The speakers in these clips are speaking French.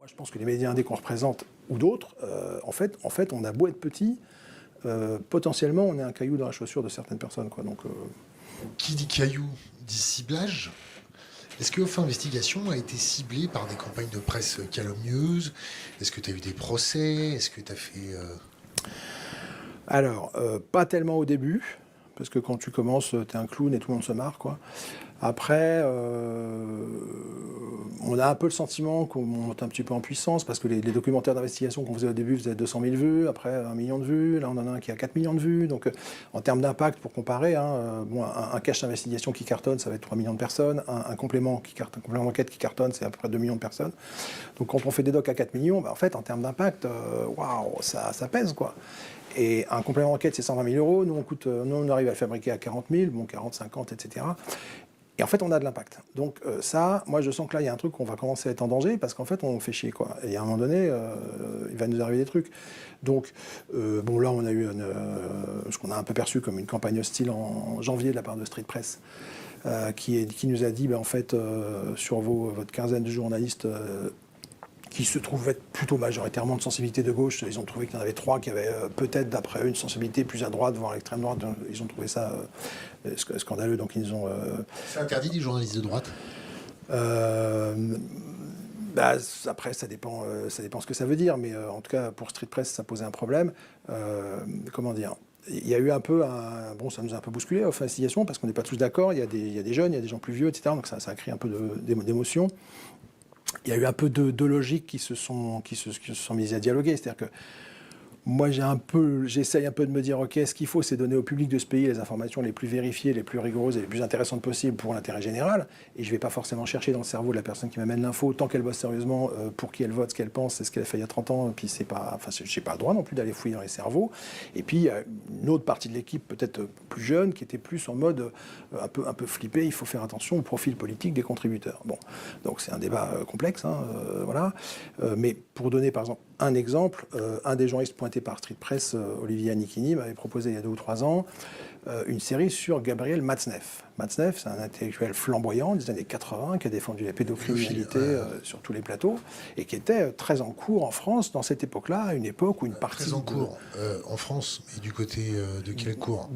Moi, je pense que les médias indés qu'on représente, ou d'autres, en fait, on a beau être petit, potentiellement, on est un caillou dans la chaussure de certaines personnes, quoi. Donc, Qui dit caillou dit ciblage. Est-ce que Off Investigation a été ciblé par des campagnes de presse calomnieuses? Est-ce que tu as eu des procès? Est-ce que tu as fait... Alors, pas tellement au début, parce que quand tu commences, t'es un clown et tout le monde se marre, quoi. Après, on a un peu le sentiment qu'on monte un petit peu en puissance, parce que les documentaires d'investigation qu'on faisait au début faisaient 200 000 vues, après 1 million de vues, là on en a un qui a 4 millions de vues, donc en termes d'impact, pour comparer, hein, bon, un cache d'investigation qui cartonne, ça va être 3 millions de personnes, un complément d'enquête qui cartonne, c'est à peu près 2 millions de personnes. Donc quand on fait des docs à 4 millions, bah, en fait, en termes d'impact, waouh, ça pèse, quoi. Et un complément d'enquête, c'est 120 000 euros. Nous, on arrive à le fabriquer à 40 000, bon, 40, 50, etc. Et en fait, on a de l'impact. Donc ça, moi, je sens que là, il y a un truc qu'on va commencer à être en danger parce qu'en fait, on fait chier, quoi. Et à un moment donné, il va nous arriver des trucs. Donc, bon, là, on a eu ce qu'on a un peu perçu comme une campagne hostile en janvier de la part de Street Press, qui nous a dit, ben, en fait, sur votre quinzaine de journalistes, qui se trouvent être plutôt majoritairement de sensibilité de gauche. Ils ont trouvé qu'il y en avait 3 qui avaient peut-être, d'après eux, une sensibilité plus à droite, voire à l'extrême droite. Ils ont trouvé ça scandaleux, donc ils ont... C'est interdit des journalistes de droite? Bah, après, ça dépend ce que ça veut dire, mais en tout cas, pour Street Press, ça posait un problème. Comment dire? Il y a eu un peu bon, ça nous a un peu bousculé, Off Investigation, parce qu'on n'est pas tous d'accord. Il y a des jeunes, il y a des gens plus vieux, etc. Donc ça a créé un peu d'émotion. Il y a eu un peu de logique qui se sont mises à dialoguer. C'est-à-dire que moi, j'essaye un peu de me dire, ok, ce qu'il faut, c'est donner au public de ce pays les informations les plus vérifiées, les plus rigoureuses et les plus intéressantes possibles pour l'intérêt général. Et je ne vais pas forcément chercher dans le cerveau de la personne qui m'amène l'info, tant qu'elle bosse sérieusement, pour qui elle vote, ce qu'elle pense, c'est ce qu'elle a fait il y a 30 ans. Et puis je n'ai pas le droit non plus d'aller fouiller dans les cerveaux. Et puis, il y a une autre partie de l'équipe, peut-être plus jeune, qui était plus en mode un peu flippé. Il faut faire attention au profil politique des contributeurs. Bon, donc c'est un débat complexe, hein, voilà. Mais pour donner, par exemple, un exemple, un des journalistes pointés par Street Press, Olivier Annichini, m'avait proposé il y a 2 ou 3 ans une série sur Gabriel Matzneff. Matzneff, c'est un intellectuel flamboyant des années 80 qui a défendu la pédocriminalité sur tous les plateaux et qui était très en cours en France dans cette époque-là, à une époque où une partie... Très en cours en France, mais du côté de quel cours?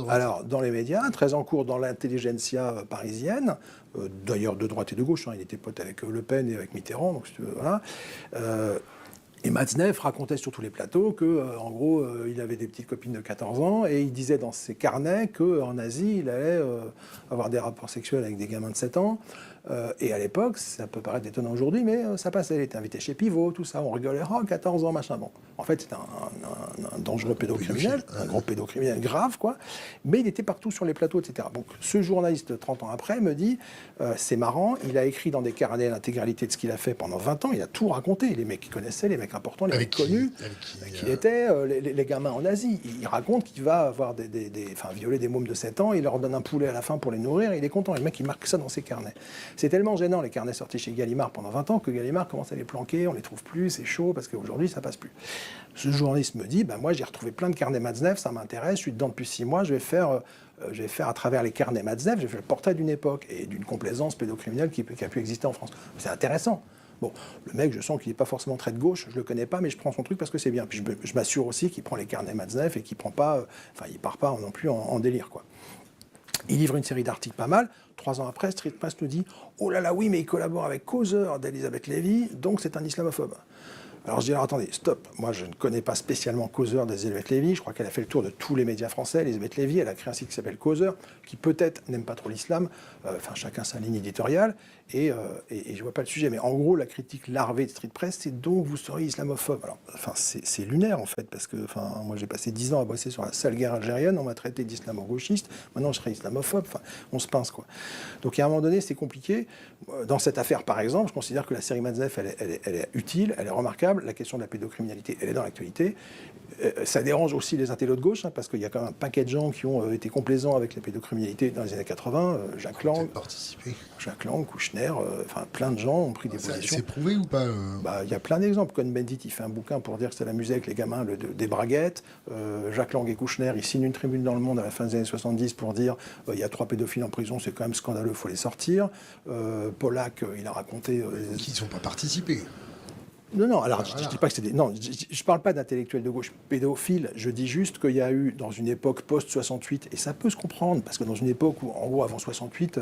Alors, dans les médias, très en cours dans l'intelligentsia parisienne, d'ailleurs de droite et de gauche, hein, il était pote avec Le Pen et avec Mitterrand, donc voilà. Et Matzneff racontait sur tous les plateaux que, en gros, il avait des petites copines de 14 ans et il disait dans ses carnets qu'en Asie, il allait avoir des rapports sexuels avec des gamins de 7 ans. Et à l'époque, ça peut paraître étonnant aujourd'hui, mais ça passait. Il était invité chez Pivot, tout ça. On rigolait, oh, 14 ans, machin. Bon, en fait, c'était un dangereux pédocriminel, un gros pédocriminel grave, quoi. Mais il était partout sur les plateaux, etc. Donc, ce journaliste, 30 ans après, me dit, c'est marrant, il a écrit dans des carnets l'intégralité de ce qu'il a fait pendant 20 ans. Il a tout raconté. Les mecs qu'il connaissait, les mecs importants, les mecs connus, qui étaient les gamins en Asie. Il raconte qu'il va avoir violer des mômes de 7 ans, il leur donne un poulet à la fin pour les nourrir, il est content. Et le mec, il marque ça dans ses carnets. C'est tellement gênant, les carnets sortis chez Gallimard pendant 20 ans, que Gallimard commence à les planquer, on les trouve plus, c'est chaud, parce qu'aujourd'hui, ça passe plus. Ce journaliste me dit, moi, j'ai retrouvé plein de carnets Matzneff, ça m'intéresse, je suis dedans depuis 6 mois, je vais faire à travers les carnets Matzneff, je vais faire le portrait d'une époque et d'une complaisance pédocriminelle qui a pu exister en France. C'est intéressant. Bon, le mec, je sens qu'il n'est pas forcément très de gauche, je le connais pas, mais je prends son truc parce que c'est bien. Puis je m'assure aussi qu'il prend les carnets Matzneff et qu'il prend pas, il part pas non plus en délire, quoi. Il livre une série d'articles pas mal. 3 ans après, Street Press nous dit « Oh là là, oui, mais il collabore avec Causeur d'Elisabeth Lévy, donc c'est un islamophobe. » Alors je dis, alors attendez, stop, moi je ne connais pas spécialement Causeur d'Elisabeth Lévy, je crois qu'elle a fait le tour de tous les médias français, Elisabeth Lévy, elle a créé un site qui s'appelle Causeur, qui peut-être n'aime pas trop l'islam, chacun sa ligne éditoriale, et je vois pas le sujet, mais en gros la critique larvée de Street Press, c'est donc vous serez islamophobe. Alors, c'est lunaire en fait, parce que moi j'ai passé 10 ans à bosser sur la sale guerre algérienne, on m'a traité d'islamo-gauchiste, maintenant je serais islamophobe, on se pince, quoi. Donc à un moment donné c'est compliqué. Dans cette affaire par exemple, je considère que la série Matzneff elle est utile, elle est remarquable. La question de la pédocriminalité, elle est dans l'actualité. Ça dérange aussi les intellos de gauche, hein, parce qu'il y a quand même un paquet de gens qui ont été complaisants avec la pédocriminalité dans les années 80. Jacques Lang, Kouchner, plein de gens ont pris des positions. C'est prouvé ou pas Il y a plein d'exemples. Cohn-Bendit, il fait un bouquin pour dire que c'est l'amusé avec les gamins des braguettes. Jacques Lang et Kouchner, ils signent une tribune dans Le Monde à la fin des années 70 pour dire il y a 3 pédophiles en prison, c'est quand même scandaleux, il faut les sortir. Pollack, il a raconté... Qui ne sont pas participés. Non, alors Voilà. je dis pas que c'est des... Non, je parle pas d'intellectuels de gauche pédophiles, je dis juste qu'il y a eu, dans une époque post-68, et ça peut se comprendre, parce que dans une époque où, en gros, avant 68,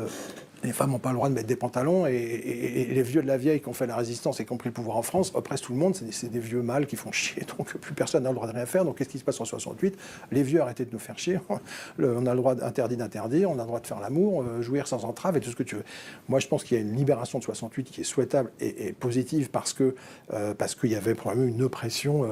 les femmes n'ont pas le droit de mettre des pantalons, et les vieux de la vieille qui ont fait la résistance et qui ont pris le pouvoir en France oppressent tout le monde, c'est des vieux mâles qui font chier, donc plus personne n'a le droit de rien faire, donc qu'est-ce qui se passe en 68 ? Les vieux arrêtez de nous faire chier, on a le droit interdit d'interdire, on a le droit de faire l'amour, jouir sans entrave, et tout ce que tu veux. Moi, je pense qu'il y a une libération de 68 qui est souhaitable et positive, parce qu'il y avait probablement une oppression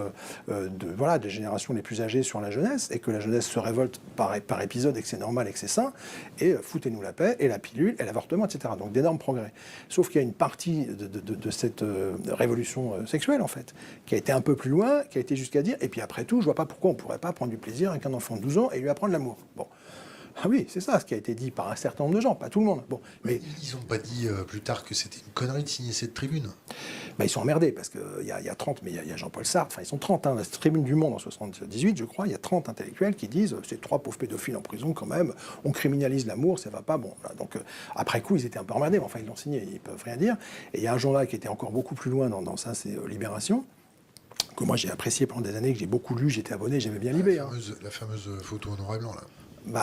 des générations les plus âgées sur la jeunesse, et que la jeunesse se révolte par épisode, et que c'est normal et que c'est sain, et foutez-nous la paix, et la pilule, et l'avortement, etc. Donc d'énormes progrès. Sauf qu'il y a une partie de cette révolution sexuelle, en fait, qui a été un peu plus loin, qui a été jusqu'à dire, et puis après tout, je vois pas pourquoi on pourrait pas prendre du plaisir avec un enfant de 12 ans et lui apprendre l'amour. Bon. Ah oui, c'est ça ce qui a été dit par un certain nombre de gens, pas tout le monde. Bon, mais ils n'ont pas dit plus tard que c'était une connerie de signer cette tribune. Ils sont emmerdés, parce qu'il y a 30, mais il y a Jean-Paul Sartre, enfin ils sont 30, la tribune du Monde en 78, je crois, il y a 30 intellectuels qui disent c'est 3 pauvres pédophiles en prison quand même, on criminalise l'amour, ça va pas, bon. Voilà. Donc après coup, ils étaient un peu emmerdés, mais enfin ils l'ont signé, ils peuvent rien dire. Et il y a un journal qui était encore beaucoup plus loin dans ça, c'est Libération, que moi j'ai apprécié pendant des années, que j'ai beaucoup lu, j'étais abonné, j'aimais bien Libé. La fameuse photo en noir et blanc, là.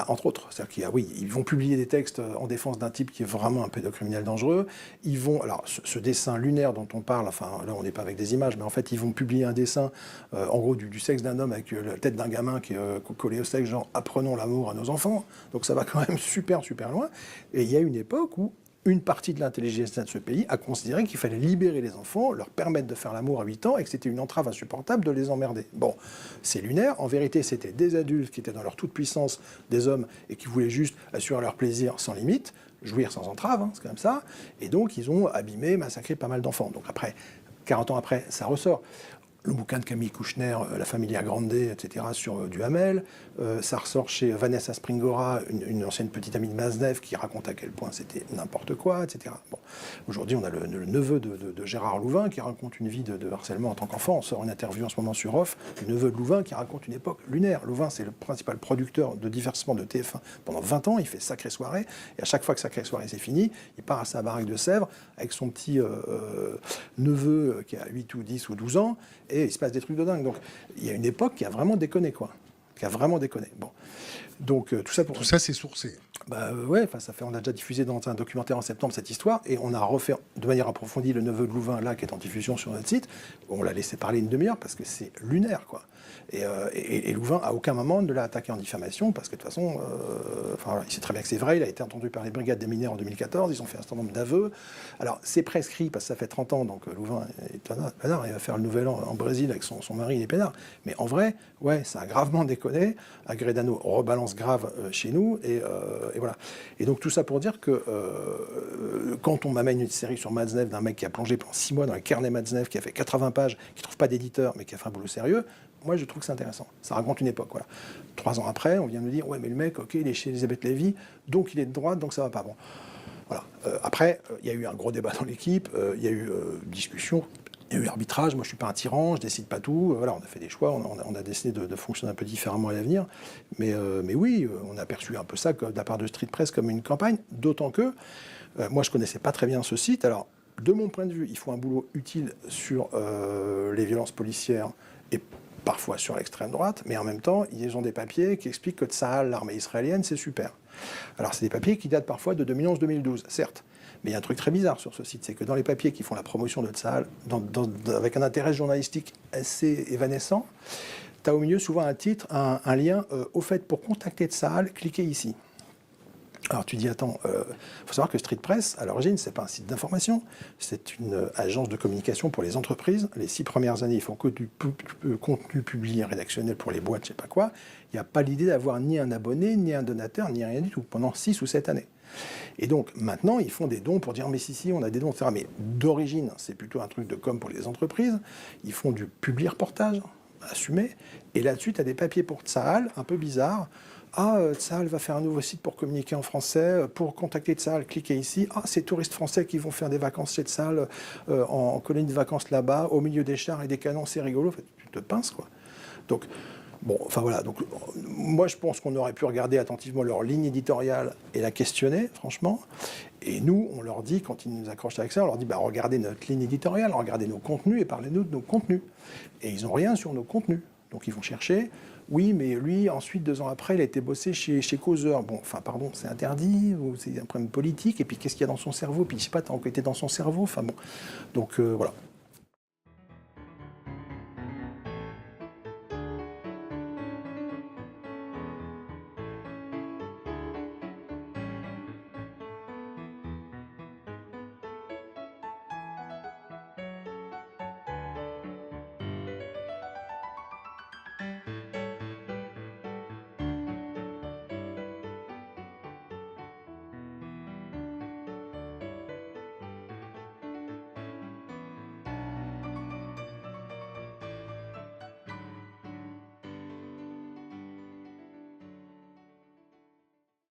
Entre autres, c'est-à-dire qu'il y a, oui, ils vont publier des textes en défense d'un type qui est vraiment un pédocriminel dangereux. Ils vont, alors ce dessin lunaire dont on parle, enfin là on n'est pas avec des images, mais en fait ils vont publier un dessin, en gros du sexe d'un homme avec la tête d'un gamin qui est collé au sexe, genre apprenons l'amour à nos enfants. Donc ça va quand même super loin. Et il y a une époque où une partie de l'intelligence de ce pays a considéré qu'il fallait libérer les enfants, leur permettre de faire l'amour à 8 ans et que c'était une entrave insupportable de les emmerder. Bon, c'est lunaire. En vérité, c'était des adultes qui étaient dans leur toute-puissance, des hommes, et qui voulaient juste assurer leur plaisir sans limite, jouir sans entrave, c'est comme ça. Et donc, ils ont abîmé, massacré pas mal d'enfants. Donc après, 40 ans après, ça ressort. Le bouquin de Camille Kouchner, La Familia Grande, etc., sur Duhamel. Ça ressort chez Vanessa Springora, une ancienne petite amie de Maznev, qui raconte à quel point c'était n'importe quoi, etc. Bon. Aujourd'hui, on a le neveu de Gérard Louvain qui raconte une vie de harcèlement en tant qu'enfant. On sort une interview en ce moment sur Off, le neveu de Louvain qui raconte une époque lunaire. Louvain, c'est le principal producteur de divertissement de TF1 pendant 20 ans. Il fait sacrée soirée. Et à chaque fois que sacrée soirée c'est fini, il part à sa baraque de Sèvres avec son petit neveu qui a 8 ou 10 ou 12 ans. Et il se passe des trucs de dingue. Donc, il y a une époque qui a vraiment déconné, quoi. Qui a vraiment déconné. Bon. Donc, tout ça pour... Tout ça, c'est sourcé. Ouais, on a déjà diffusé dans un documentaire en septembre cette histoire, et on a refait de manière approfondie le neveu de Louvain, là, qui est en diffusion sur notre site. On l'a laissé parler une demi-heure, parce que c'est lunaire, quoi. Et Louvain, à aucun moment, ne l'a attaqué en diffamation, parce que de toute façon, il sait très bien que c'est vrai, il a été entendu par les brigades des mineurs en 2014, ils ont fait un certain nombre d'aveux. Alors, c'est prescrit, parce que ça fait 30 ans, donc Louvain est peinard, il va faire le nouvel an en Brésil avec son mari, il est peinard. Mais en vrai, ouais, ça a gravement déconné. Agredano rebalance grave chez nous, et voilà. Et donc, tout ça pour dire que quand on m'amène une série sur Maznev d'un mec qui a plongé pendant 6 mois dans le carnet Maznev, qui a fait 80 pages, qui ne trouve pas d'éditeur, mais qui a fait un boulot sérieux, moi, je trouve que c'est intéressant. Ça raconte une époque, voilà. 3 ans après, on vient nous dire, ouais, mais le mec, ok, il est chez Elisabeth Lévy, donc il est de droite, donc ça va pas. Bon, voilà. Après, il y a eu un gros débat dans l'équipe, il y a eu discussion, il y a eu arbitrage. Moi, je suis pas un tyran, je décide pas tout. Voilà, on a fait des choix, on a décidé de fonctionner un peu différemment à l'avenir. Mais oui, on a perçu un peu ça de la part de Street Press comme une campagne, d'autant que moi, je connaissais pas très bien ce site. Alors, de mon point de vue, il faut un boulot utile sur les violences policières et parfois sur l'extrême droite, mais en même temps, ils ont des papiers qui expliquent que Tsahal, l'armée israélienne, c'est super. Alors, c'est des papiers qui datent parfois de 2011-2012, certes. Mais il y a un truc très bizarre sur ce site, c'est que dans les papiers qui font la promotion de Tsahal, avec un intérêt journalistique assez évanescent, tu as au milieu souvent un titre, un lien, au fait, pour contacter Tsahal, cliquez ici. Alors tu dis, attends, faut savoir que Street Press, à l'origine, c'est pas un site d'information, c'est une agence de communication pour les entreprises. Les 6 premières années, ils font que du contenu publié rédactionnel pour les boîtes, je sais pas quoi. Il n'y a pas l'idée d'avoir ni un abonné, ni un donateur, ni rien du tout, pendant 6 ou 7 années. Et donc, maintenant, ils font des dons pour dire, mais si, on a des dons, etc. Mais d'origine, c'est plutôt un truc de com pour les entreprises. Ils font du publi-reportage, assumé. Et là-dessus, tu as des papiers pour Tsahal, un peu bizarres. Ah, Tsahal va faire un nouveau site pour communiquer en français. Pour contacter Tsahal, cliquez ici. Ah, ces touristes français qui vont faire des vacances chez Tsahal, en colonie de vacances là-bas, au milieu des chars et des canons, c'est rigolo. En fait, tu te pinces, quoi. Donc, bon, enfin voilà. Donc, moi, je pense qu'on aurait pu regarder attentivement leur ligne éditoriale et la questionner, franchement. Et nous, on leur dit, quand ils nous accrochent avec ça, on leur dit, bah, regardez notre ligne éditoriale, regardez nos contenus et parlez-nous de nos contenus. Et ils n'ont rien sur nos contenus. Donc ils vont chercher, oui, mais lui, ensuite, 2 ans après, il a été bossé chez Causeur. Bon, enfin, pardon, c'est interdit, ou c'est un problème politique, et puis qu'est-ce qu'il y a dans son cerveau? Puis je sais pas, t'as enquêté dans son cerveau, enfin bon. Donc voilà.